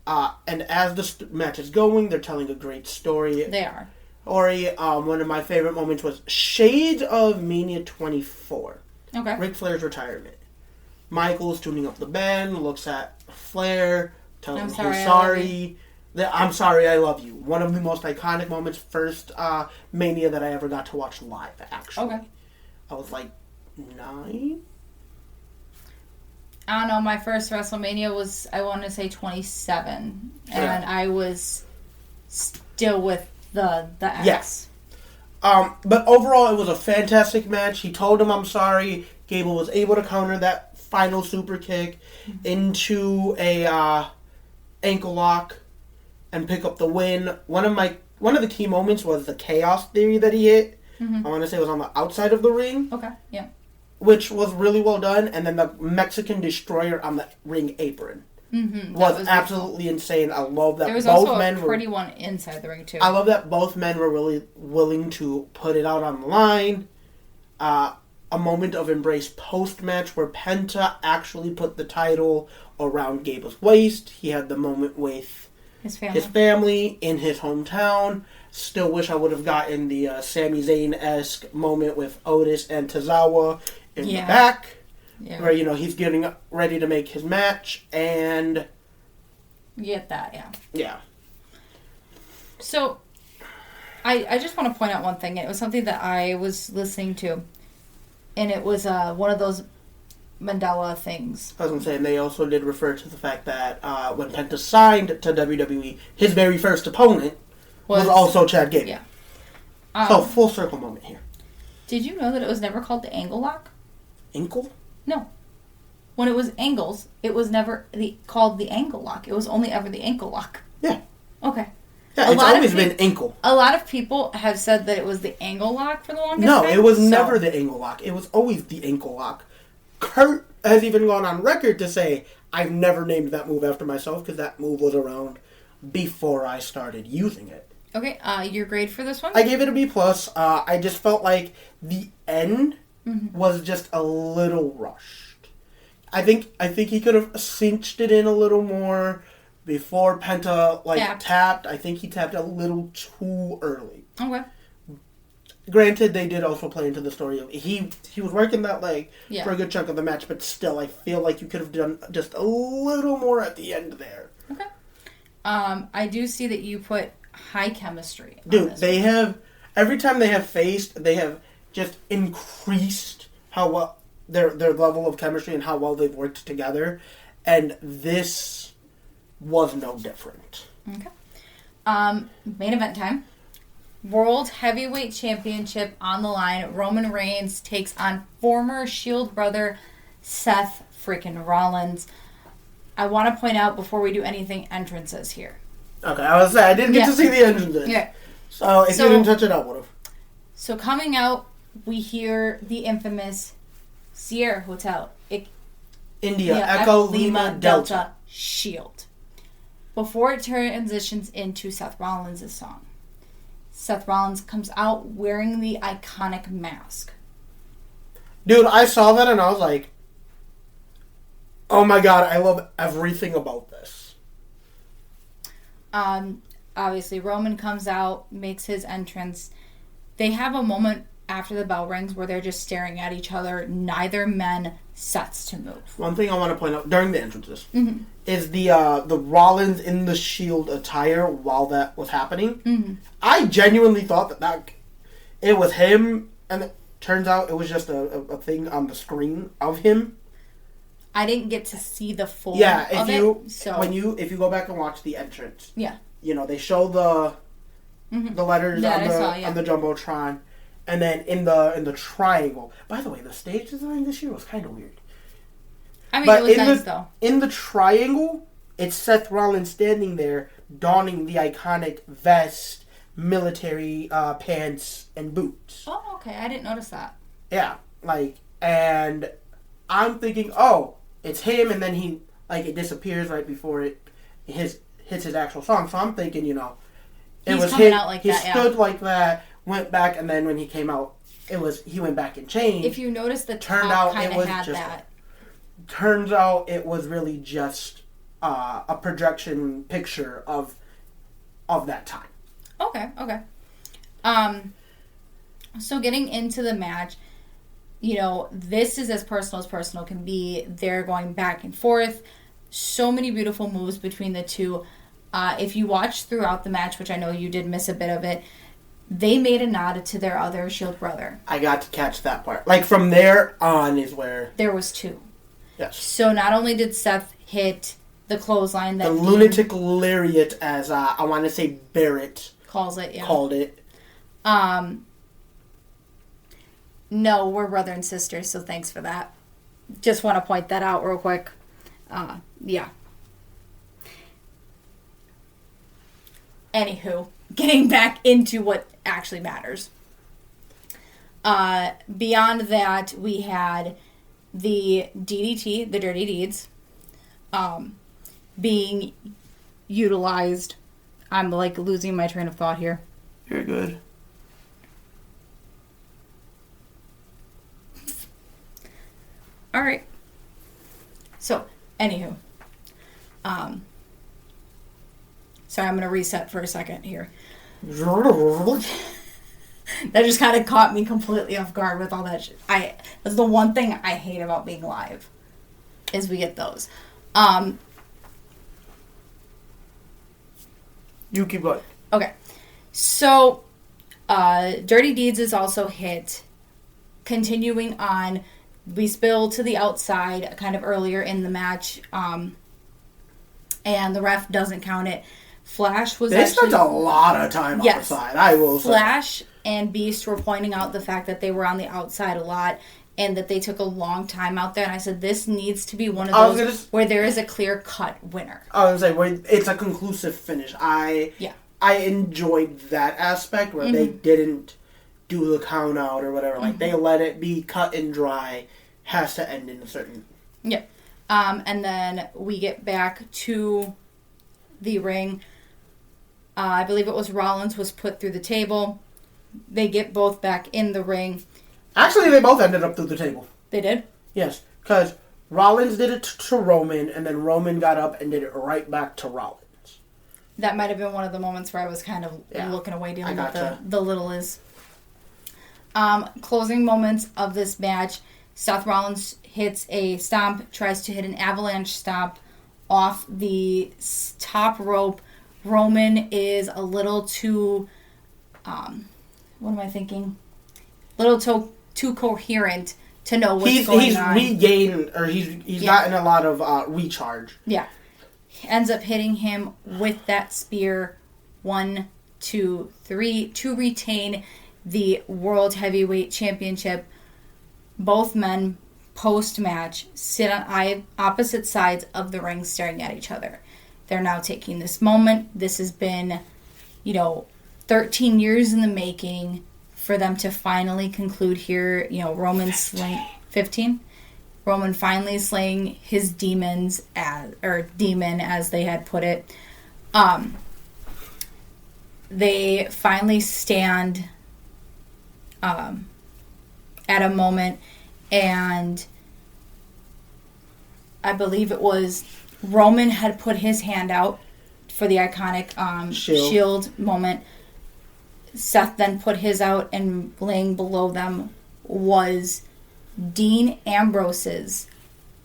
And as the match is going, they're telling a great story. They are. Ori, one of my favorite moments was shades of Mania 24. Okay. Ric Flair's retirement. Michaels tuning up the band, looks at Flair, tells him he's sorry. I'm sorry, I love you. One of the most iconic moments, first Mania that I ever got to watch live, actually. Okay. I was like 9? I don't know, my first WrestleMania was, I want to say 27. And I was still with the X. Yes. But overall, it was a fantastic match. He told him, I'm sorry. Gable was able to counter that final super kick into a ankle lock and pick up the win. One of the key moments was the chaos theory that he hit. I want to say it was on the outside of the ring. Okay, yeah. Which was really well done. And then the Mexican Destroyer on the ring apron. Was absolutely insane. I love that there was both also men a pretty one inside the ring, too. I love that both men were really willing to put it out on the line. A moment of embrace post-match where Penta actually put the title around Gable's waist. He had the moment with his family in his hometown. Still wish I would have gotten the Sami Zayn-esque moment with Otis and Tozawa in the back. Yeah. Where, he's getting ready to make his match, and... You get that, yeah. Yeah. So, I just want to point out one thing. It was something that I was listening to, and it was one of those Mandela things. I was going to say, and they also did refer to the fact that when Penta signed to WWE, his very first opponent was also Chad Gable. Yeah. So, full circle moment here. Did you know that it was never called the Angle Lock? Ankle? No. When it was angles, it was never called the Angle Lock. It was only ever the Ankle Lock. Yeah. Okay. Yeah, it's always been ankle. A lot of people have said that it was the Angle Lock for the longest time. No, it was never the Angle Lock. It was always the Ankle Lock. Kurt has even gone on record to say, I've never named that move after myself because that move was around before I started using it. Okay, your grade for this one? I gave it a B+. I just felt like the end was just a little rushed. I think he could have cinched it in a little more before Penta tapped. I think he tapped a little too early. Okay. Granted, they did also play into the story of he was working that leg for a good chunk of the match, but still, I feel like you could have done just a little more at the end there. Okay. I do see that you put high chemistry. Dude, they have every time they have faced, they have just increased how well their level of chemistry and how well they've worked together, and this was no different. Okay. Main event time. World Heavyweight Championship on the line. Roman Reigns takes on former Shield brother Seth freaking Rollins. I want to point out before we do anything, entrances here. Okay, I was saying I didn't get to see the entrances. Yeah. So if you didn't touch it, I would have. So coming out, we hear the infamous Sierra Hotel. India Echo Lima Delta Shield. Before it transitions into Seth Rollins' song. Seth Rollins comes out wearing the iconic mask. Dude, I saw that and I was like, oh my god, I love everything about this. Obviously, Roman comes out, makes his entrance. They have a moment after the bell rings where they're just staring at each other. Neither man sets to move. One thing I want to point out during the entrances is the Rollins in the Shield attire while that was happening. I genuinely thought that it was him, and it turns out it was just a thing on the screen of him. I didn't get to see the full if you go back and watch the entrance, they show the letters on the Jumbotron, and then in the triangle. By the way, the stage design this year was kind of weird. I mean, it was nice though. In the triangle, it's Seth Rollins standing there, donning the iconic vest, military pants, and boots. Oh, okay. I didn't notice that. Yeah, and I'm thinking, oh, it's him, and then he, it disappears right before it hits his actual song. So I'm thinking, it was him. He stood like that, went back, and then when he came out, he went back and changed. If you notice, the top kind of had that. Turns out it was really just a projection picture of that time. Okay. So getting into the match, you know, this is as personal can be. They're going back and forth. So many beautiful moves between the two. If you watch throughout the match, which I know you did miss a bit of it, they made a nod to their other Shield brother. I got to catch that part. Like, from there on is where... There was two. Yes. So not only did Seth hit the clothesline... that the lunatic lariat, as I want to say Barrett... calls it, yeah. Called it. No, we're brother and sister, so thanks for that. Just want to point that out real quick. Yeah. Anywho, getting back into what actually matters. Beyond that, we had the DDT, the Dirty Deeds, being utilized. I'm like losing my train of thought here. You're good. All right. So, anywho. Sorry, I'm going to reset for a second here. That just kind of caught me completely off guard with all that shit. That's the one thing I hate about being live, is we get those. You keep going. Okay. So, Dirty Deeds is also hit. Continuing on, we spill to the outside kind of earlier in the match, and the ref doesn't count it. Flash was They spent a lot of time on the side, I will say. Flash and Beast were pointing out the fact that they were on the outside a lot and that they took a long time out there. And I said, this needs to be one of those where there is a clear-cut winner. I was going to say, it's a conclusive finish. I enjoyed that aspect where they didn't do the count out or whatever. Like, they let it be cut and dry. Has to end in a certain... Yeah. And then we get back to the ring. I believe it was Rollins was put through the table. They get both back in the ring. Actually, they both ended up through the table. They did? Yes, because Rollins did it to Roman, and then Roman got up and did it right back to Rollins. That might have been one of the moments where I was kind of looking away dealing with the little is. Closing moments of this match. Seth Rollins hits a stomp, tries to hit an avalanche stomp off the top rope. Roman is a little too, what am I thinking? A little too coherent to know what's going on. He's regained, or he's gotten a lot of recharge. Yeah. Ends up hitting him with that spear. 1, 2, 3 to retain the World Heavyweight Championship. Both men, post-match, sit on opposite sides of the ring staring at each other. They're now taking this moment. This has been, 13 years in the making for them to finally conclude here. Roman slaying... 15? Roman finally slaying his demon, as they had put it. They finally stand at a moment, and I believe it was Roman had put his hand out for the iconic shield moment. Seth then put his out, and laying below them was Dean Ambrose's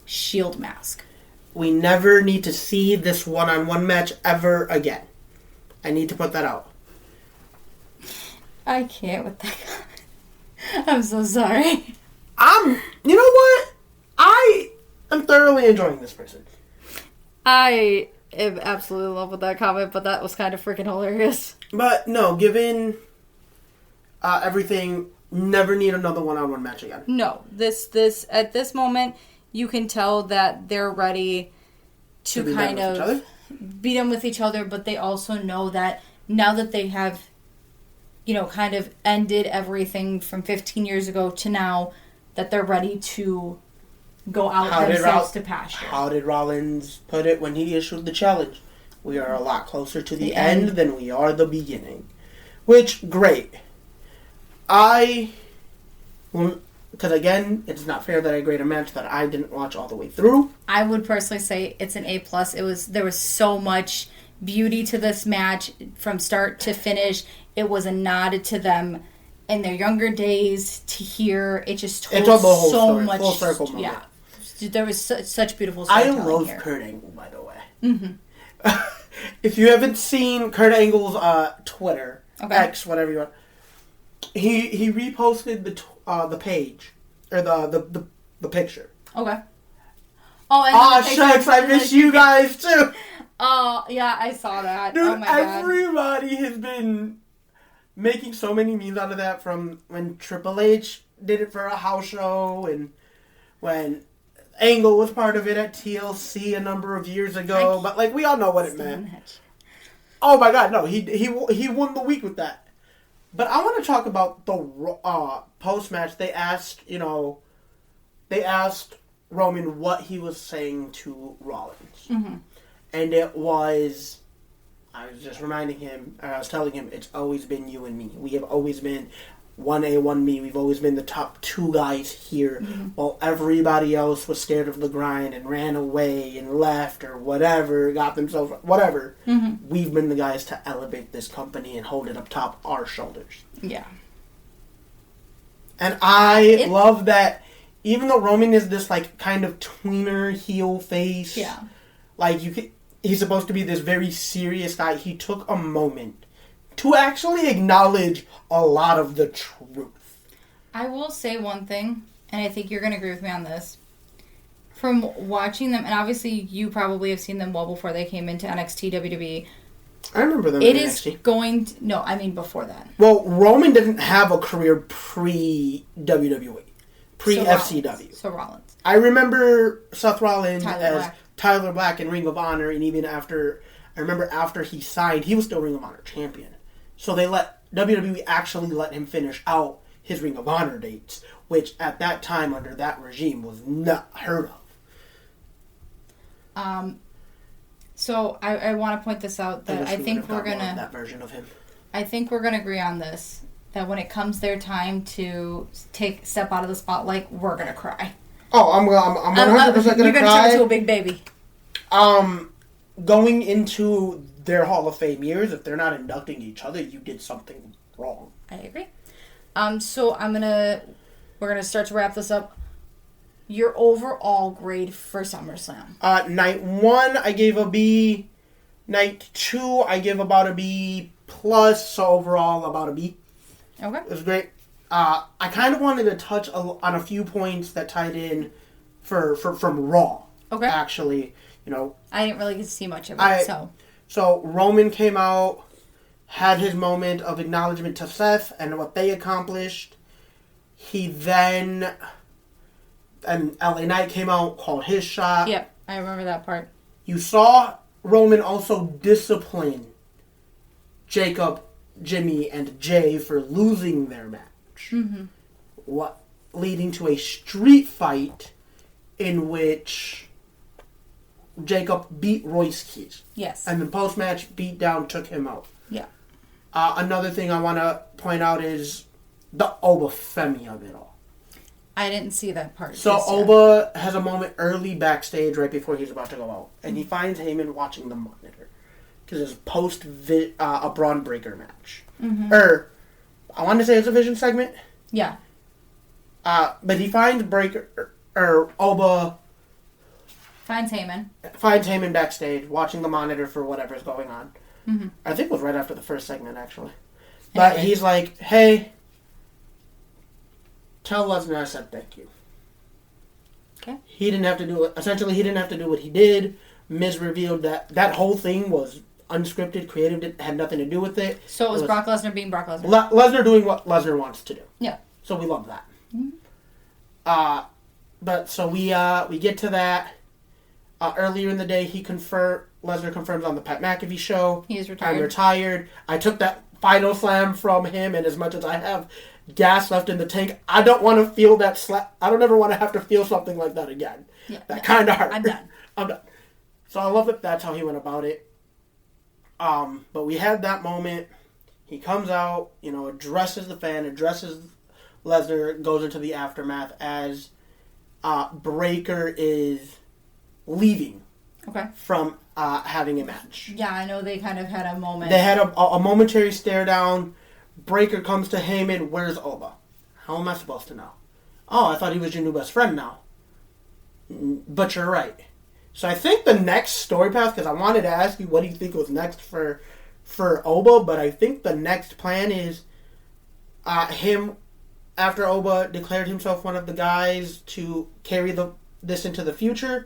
shield mask. We never need to see this one-on-one match ever again. I need to put that out. I can't with that guy. I'm so sorry. You know what? I am thoroughly enjoying this person. I am absolutely in love with that comment, but that was kind of freaking hilarious. But no, given everything, never need another one-on-one match again. No, this at this moment, you can tell that they're ready to kind of be done with each other, but they also know that now that they have, kind of ended everything from 15 years ago to now, that they're ready to go out themselves to pasture. How did Rollins put it when he issued the challenge? We are a lot closer to the end than we are the beginning. Which, great. Because again, it's not fair that I grade a match that I didn't watch all the way through. I would personally say it's an A+. There was so much beauty to this match from start to finish. It was a nod to them in their younger days. To hear it just told the whole so story, much. full circle moment. Yeah, there was such beautiful I storytelling love here. Kurt Angle, by the way. If you haven't seen Kurt Angle's Twitter, X, whatever you want, he reposted the page or the picture. Okay. Oh, shucks! I miss you guys too. Oh yeah, I saw that. Dude, oh my god! Everybody has been making so many memes out of that, from when Triple H did it for a house show, and when Angle was part of it at TLC a number of years ago. But like, we all know what it meant. Oh my god, no, he won the week with that. But I want to talk about the post match. They asked Roman what he was saying to Rollins, and it was, I was just reminding him, I was telling him, it's always been you and me. We have always been 1A, 1B. We've always been the top two guys here, while everybody else was scared of the grind and ran away and left or whatever, got themselves, whatever. We've been the guys to elevate this company and hold it up top our shoulders. Yeah. And I love that, even though Roman is this, like, kind of tweener heel face, like, he's supposed to be this very serious guy, he took a moment to actually acknowledge a lot of the truth. I will say one thing, and I think you're going to agree with me on this. From watching them, and obviously you probably have seen them well before they came into NXT WWE. I remember them in NXT. It is going to... No, I mean before that. Well, Roman didn't have a career pre-WWE. Pre-FCW. So Rollins. I remember Seth Rollins as Tyler Black in Ring of Honor, and even after... I remember after he signed, he was still Ring of Honor champion. So WWE actually let him finish out his Ring of Honor dates, which at that time under that regime was not heard of. So I want to point this out that I think we're gonna that version of him. I think we're gonna agree on this, that when it comes their time to step out of the spotlight, we're gonna cry. Oh, I'm 100% gonna cry. You're gonna turn into a big baby. Going into their Hall of Fame years, if they're not inducting each other, you did something wrong. I agree. So we're gonna start to wrap this up. Your overall grade for SummerSlam. Night 1, I gave a B. Night 2, I give about a B plus. So overall, about a B. Okay. It was great. I kind of wanted to touch on a few points that tied in from Raw. Okay. Actually, I didn't really get to see much of it, So Roman came out, had his moment of acknowledgement to Seth and what they accomplished. He then... And LA Knight came out, called his shot. Yep, I remember that part. You saw Roman also discipline Jacob, Jimmy, and Jay for losing their match. Leading to a street fight in which Jacob beat Royce Keyes. Yes. And the post-match beatdown took him out. Yeah. Another thing I want to point out is the Oba Femi of it all. I didn't see that part. So Oba has a moment early backstage right before he's about to go out. And he finds Heyman watching the monitor. Because it's post a Braun Breaker match. Or, I want to say it's a Vision segment. Yeah. But he finds Oba... Finds Heyman backstage, watching the monitor for whatever's going on. I think it was right after the first segment, actually. But he's like, hey... Tell Lesnar I said thank you. Okay. He didn't have to do it. Essentially, he didn't have to do what he did. Miz revealed that whole thing was unscripted, creative, it had nothing to do with it. So it was Brock Lesnar being Brock Lesnar. Lesnar doing what Lesnar wants to do. Yeah. So we love that. But so we get to that. Earlier in the day, Lesnar confirms on the Pat McAfee show. He is retired. I'm retired. I took that final slam from him, and as much as I have gas left in the tank, I don't want to feel that slap. I don't ever want to have to feel something like that again. Yeah, that kind of hurt. I'm done. I'm done. So I love that that's how he went about it. But we had that moment. He comes out, addresses the fan, addresses Lesnar, goes into the aftermath as Breaker is leaving from having a match. Yeah, I know they kind of had a moment. They had a momentary stare down. Breaker comes to Heyman. Where's Oba? How am I supposed to know? Oh, I thought he was your new best friend now. But you're right. So I think the next story path, because I wanted to ask you what do you think was next for Oba, but I think the next plan is him, after Oba declared himself one of the guys to carry this into the future,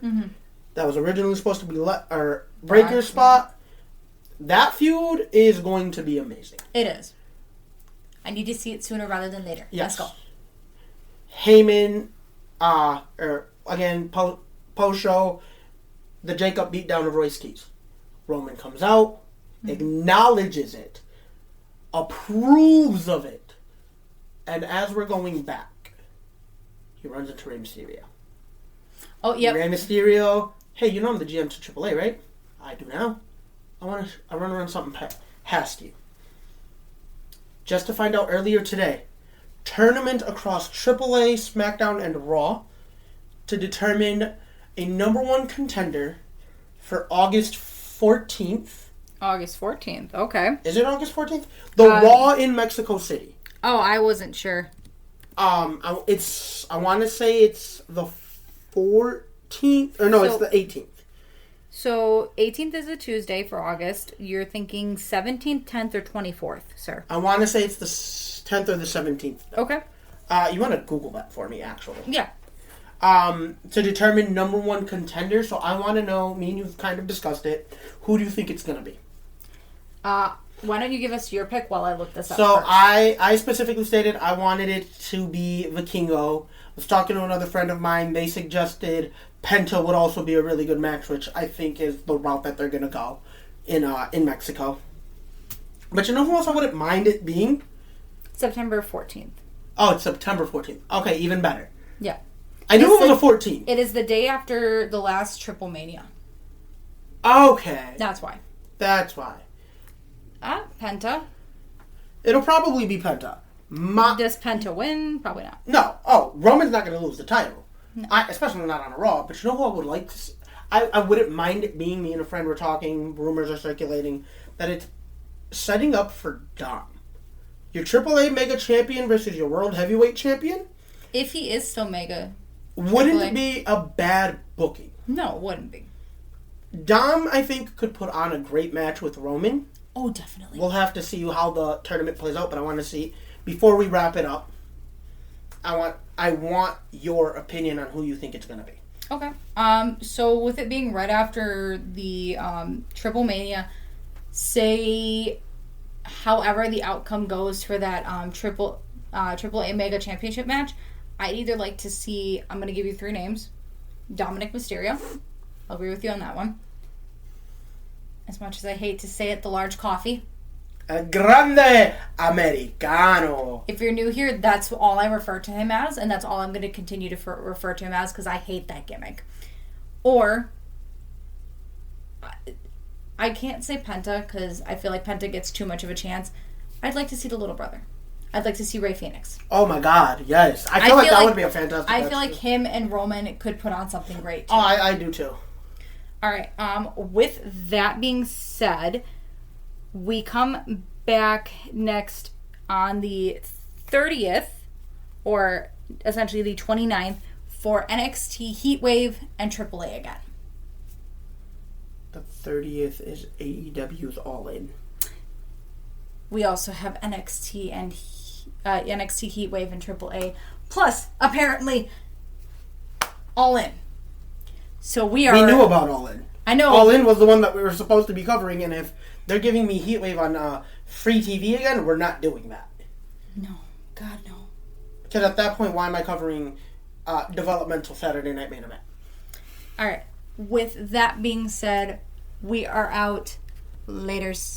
that was originally supposed to be Breaker's spot. That feud is going to be amazing. It is. I need to see it sooner rather than later. Yes. Let's go. Heyman, again, post-show, the Jacob beatdown of Royce Keyes. Roman comes out, acknowledges it, approves of it, and as we're going back, he runs into Rey Mysterio. Oh, yep. Rey Mysterio, hey, you know I'm the GM to AAA, right? I do now. I want to run something past you. Just to find out earlier today, tournament across AAA, SmackDown, and Raw to determine a number one contender for August 14th. August 14th, okay. Is it August 14th? The Raw in Mexico City. Oh, I wasn't sure. I want to say it's the 14th, or no, it's the 18th. So, 18th is a Tuesday for August. You're thinking 17th, 10th, or 24th, sir? I want to say it's the 10th or the 17th. Though. Okay. You want to Google that for me, actually. Yeah. To determine number one contender. So I want to know, me and you've kind of discussed it, who do you think it's going to be? Why don't you give us your pick while I look this up So first? I specifically stated I wanted it to be Vikingo. I was talking to another friend of mine. They suggested Penta would also be a really good match, which I think is the route that they're going to go in Mexico. But you know who else I wouldn't mind it being? September 14th. Oh, it's September 14th. Okay, even better. Yeah. I knew it was the 14th. It is the day after the last Triple Mania. Okay. That's why. Penta. It'll probably be Penta. Does Penta win? Probably not. No. Oh, Roman's not going to lose the title. No. Especially not on a Raw. But you know who I would like to see? I wouldn't mind it being, me and a friend were talking, rumors are circulating, that it's setting up for Dom. Your AAA Mega Champion versus your World Heavyweight Champion? If he is still Mega. Wouldn't it be a bad booking? No, it wouldn't be. Dom, I think, could put on a great match with Roman. Oh, definitely. We'll have to see how the tournament plays out, but I want to see, before we wrap it up, I want your opinion on who you think it's going to be. Okay. So with it being right after the Triple Mania, say however the outcome goes for that AAA Mega Championship match, I'd either like to see, I'm going to give you 3 names. Dominik Mysterio. I'll agree with you on that one. As much as I hate to say it, the large coffee. El Grande Americano. If you're new here, that's all I refer to him as, and that's all I'm going to continue to refer to him as, because I hate that gimmick. Or, I can't say Penta, because I feel like Penta gets too much of a chance. I'd like to see the little brother. I'd like to see Rey Fenix. Oh my God, yes. I feel like that would be a fantastic match. I feel like him and Roman could put on something great, too. Oh, I do too. Alright, with that being said, we come back next on the 30th, or essentially the 29th, for NXT Heatwave and AAA again. The 30th is AEW's All In. We also have NXT and NXT Heatwave and AAA, plus apparently All In. So we knew about All In. I know. All In was the one that we were supposed to be covering, and if they're giving me Heatwave on free TV again, we're not doing that. No. God, no. Because at that point, why am I covering developmental Saturday Night Main Event? Alright. With that being said, we are out. Laters.